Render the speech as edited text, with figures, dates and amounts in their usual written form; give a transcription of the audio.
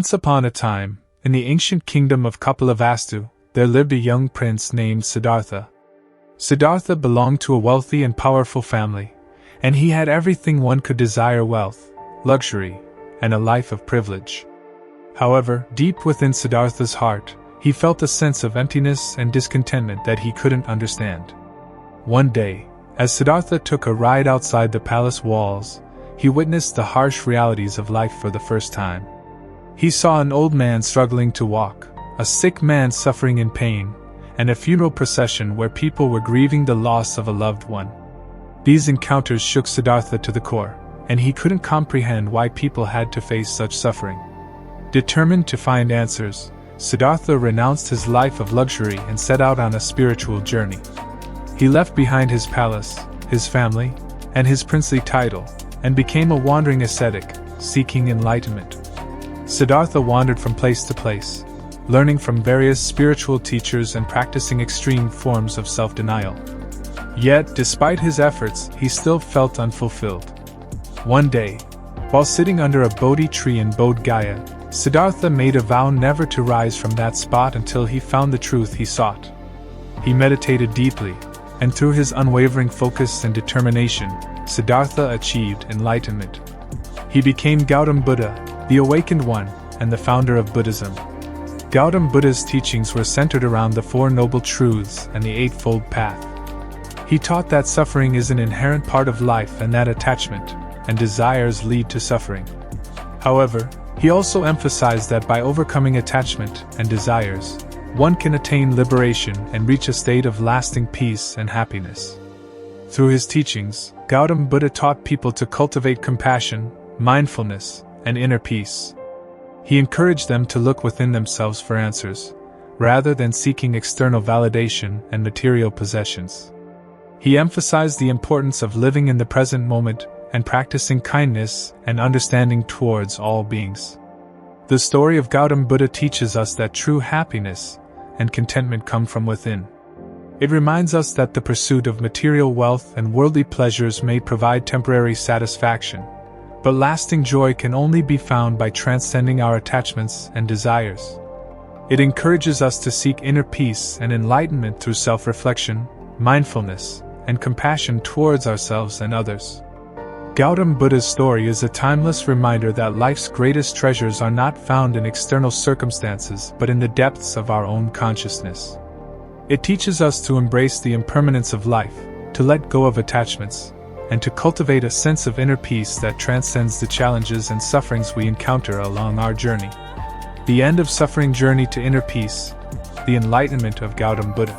Once upon a time, in the ancient kingdom of Kapilavastu, there lived a young prince named Siddhartha. Siddhartha belonged to a wealthy and powerful family, and he had everything one could desire: wealth, luxury, and a life of privilege. However, deep within Siddhartha's heart, he felt a sense of emptiness and discontentment that he couldn't understand. One day, as Siddhartha took a ride outside the palace walls, he witnessed the harsh realities of life for the first time. He saw an old man struggling to walk, a sick man suffering in pain, and a funeral procession where people were grieving the loss of a loved one. These encounters shook Siddhartha to the core, and he couldn't comprehend why people had to face such suffering. Determined to find answers, Siddhartha renounced his life of luxury and set out on a spiritual journey. He left behind his palace, his family, and his princely title, and became a wandering ascetic, seeking enlightenment. Siddhartha wandered from place to place, learning from various spiritual teachers and practicing extreme forms of self-denial. Yet, despite his efforts, he still felt unfulfilled. One day, while sitting under a Bodhi tree in Bodh Gaya, Siddhartha made a vow never to rise from that spot until he found the truth he sought. He meditated deeply, and through his unwavering focus and determination, Siddhartha achieved enlightenment. He became Gautam Buddha, the awakened one, and the founder of Buddhism. Gautam Buddha's teachings were centered around the Four Noble Truths and the Eightfold Path. He taught that suffering is an inherent part of life and that attachment and desires lead to suffering. However, he also emphasized that by overcoming attachment and desires, one can attain liberation and reach a state of lasting peace and happiness. Through his teachings, Gautam Buddha taught people to cultivate compassion, mindfulness, and inner peace. He encouraged them to look within themselves for answers, rather than seeking external validation and material possessions. He emphasized the importance of living in the present moment and practicing kindness and understanding towards all beings. The story of Gautam Buddha teaches us that true happiness and contentment come from within. It reminds us that the pursuit of material wealth and worldly pleasures may provide temporary satisfaction, but lasting joy can only be found by transcending our attachments and desires. It encourages us to seek inner peace and enlightenment through self-reflection, mindfulness, and compassion towards ourselves and others. Gautam Buddha's story is a timeless reminder that life's greatest treasures are not found in external circumstances but in the depths of our own consciousness. It teaches us to embrace the impermanence of life, to let go of attachments, and to cultivate a sense of inner peace that transcends the challenges and sufferings we encounter along our journey. The end of suffering journey to inner peace, the enlightenment of Gautam Buddha.